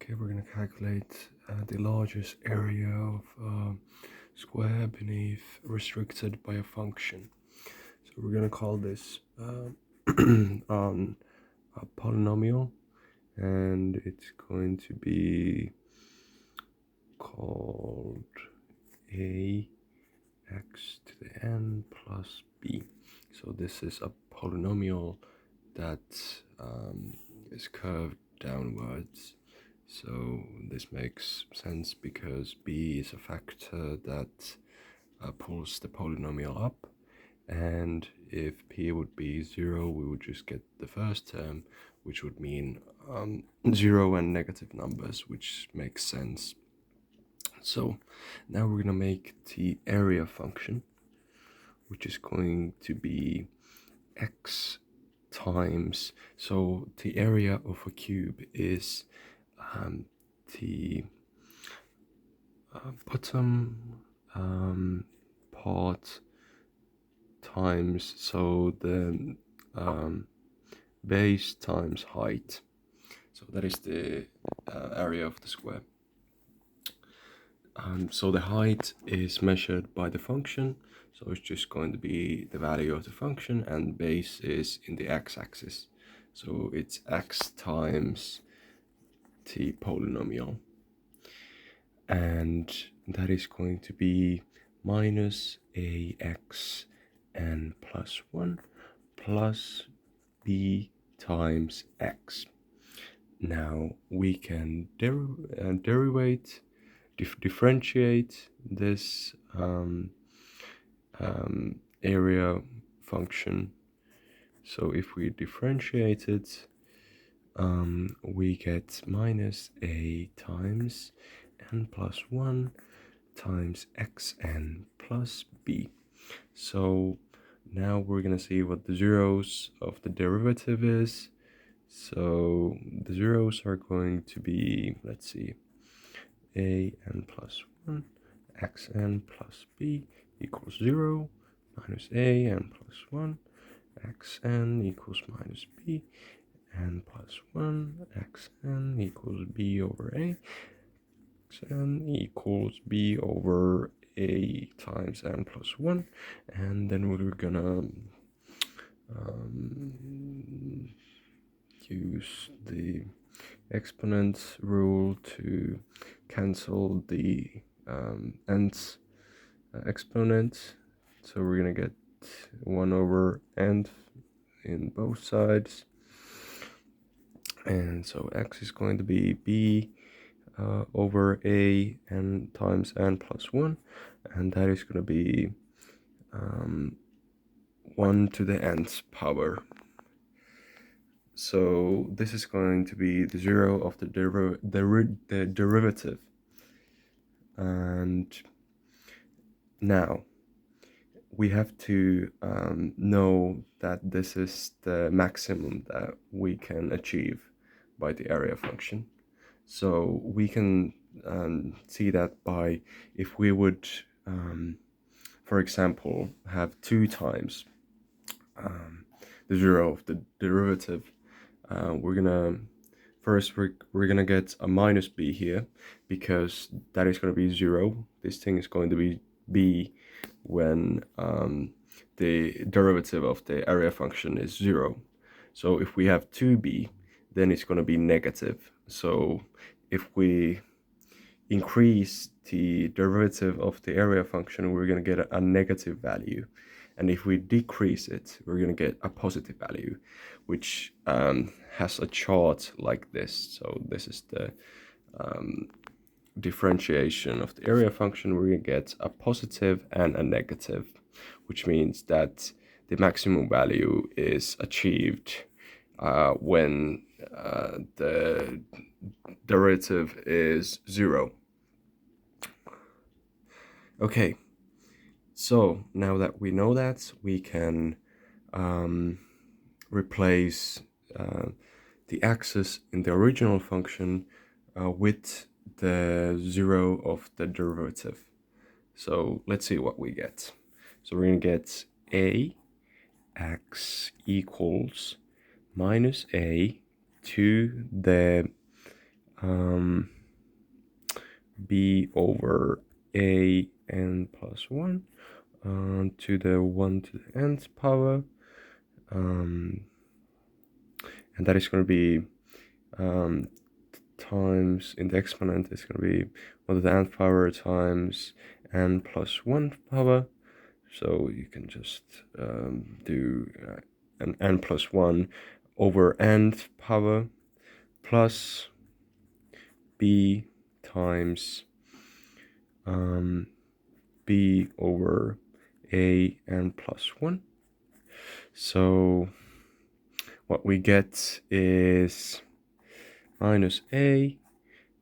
Okay, we're going to calculate the largest area of square beneath restricted by a function. So we're going to call this a polynomial, and it's going to be called a x to the n plus b. So this is a polynomial that is curved downwards. So this makes sense because b is a factor that pulls the polynomial up, and if p would be 0, we would just get the first term, which would mean 0 and negative numbers, which makes sense. So now we're going to make the area function, which is going to be x times, so the area of a cube is the bottom part times, so the base times height. So that is the area of the square. So the height is measured by the function, so it's just going to be the value of the function, and base is in the x-axis. So it's x times the polynomial, and that is going to be minus ax n plus 1 plus b times x. Now we can differentiate this area function. So if we differentiate it, we get minus a times n plus 1 times xn plus b. So now we're gonna see what the zeros of the derivative is. So the zeros are going to be, let's see, a n plus 1 xn plus b equals 0, minus a n plus 1 xn equals minus b, n plus 1 xn equals b over a, xn equals b over a times n plus 1, and then we're gonna use the exponent rule to cancel the nth exponent. So we're gonna get 1 over n in both sides, and so x is going to be b over a n times n plus 1, and that is going to be 1 to the nth power. So this is going to be the 0 of the derivative. And now we have to know that this is the maximum that we can achieve by the area function. So we can see that by, if we would, for example, have 2 times the 0 of the derivative, we're gonna get a minus b here, because that is going to be 0. This thing is going to be b when the derivative of the area function is 0. So if we have 2b, then it's going to be negative. So if we increase the derivative of the area function, we're going to get a negative value. And if we decrease it, we're going to get a positive value, which has a chart like this. So this is the differentiation of the area function. We're going to get a positive and a negative, which means that the maximum value is achieved when the derivative is 0. Okay, so now that we know that, we can replace the axis in the original function with the 0 of the derivative. So let's see what we get. So we're going to get ax equals minus a to the b over a n plus 1 to the 1 to the nth power, and that is going to be times, in the exponent is going to be 1 to the nth power times n plus 1 power. So you can just do an n plus 1 over nth power plus b times b over a n plus 1. So what we get is minus a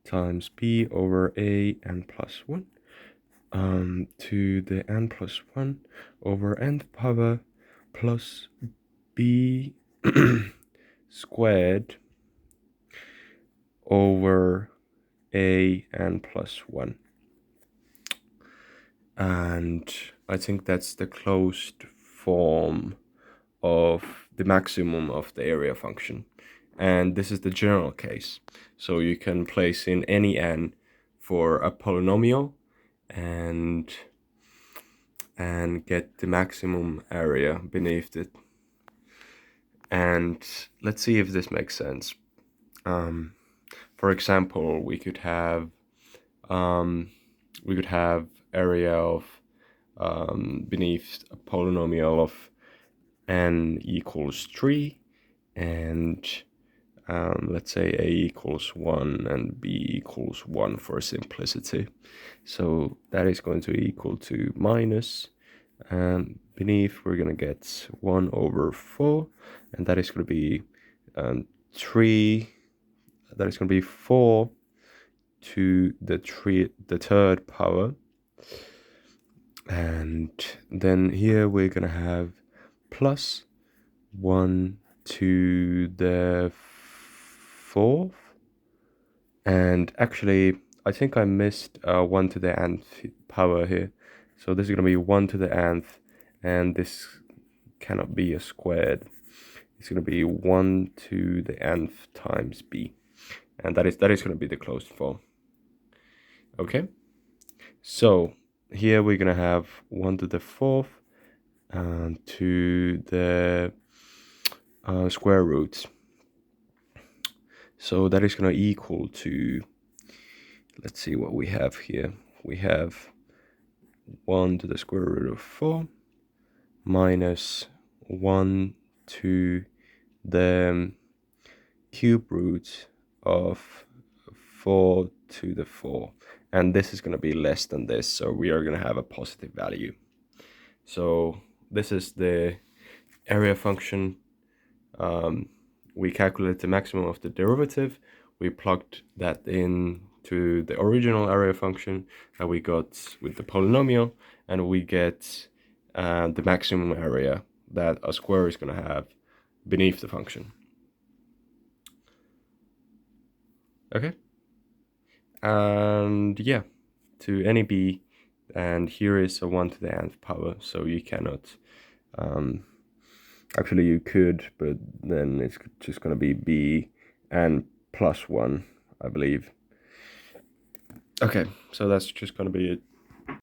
times b over a n plus 1 to the n plus 1 over nth power plus b squared over a n plus 1. And I think that's the closed form of the maximum of the area function. And this is the general case. So you can place in any n for a polynomial and get the maximum area beneath it. And let's see if this makes sense. For example, we could have area of beneath a polynomial of n equals 3, and let's say a equals 1 and b equals 1 for simplicity. So that is going to equal to minus, and beneath we're going to get 1 over 4, and that is going to be 3, that is going to be 4 to the third power. And then here we're going to have plus 1 to the 4th. And actually, I think I missed 1 to the nth power here. So this is going to be 1 to the nth, and this cannot be a squared. It's going to be 1 to the nth times b. And that is going to be the closed form. Okay, so here we're going to have 1 to the 4th to the square root. So that is going to equal to, let's see what we have here. We have 1 to the square root of 4 minus 1 to the cube root of 4 to the 4. And this is going to be less than this, so we are going to have a positive value. So this is the area function. We calculate the maximum of the derivative. We plugged that in to the original area function that we got with the polynomial, and we get the maximum area that a square is going to have beneath the function. Okay, and yeah, to any b, and here is a 1 to the nth power, so you cannot actually you could, but then it's just going to be b and plus 1, I believe. Okay, so that's just going to be it.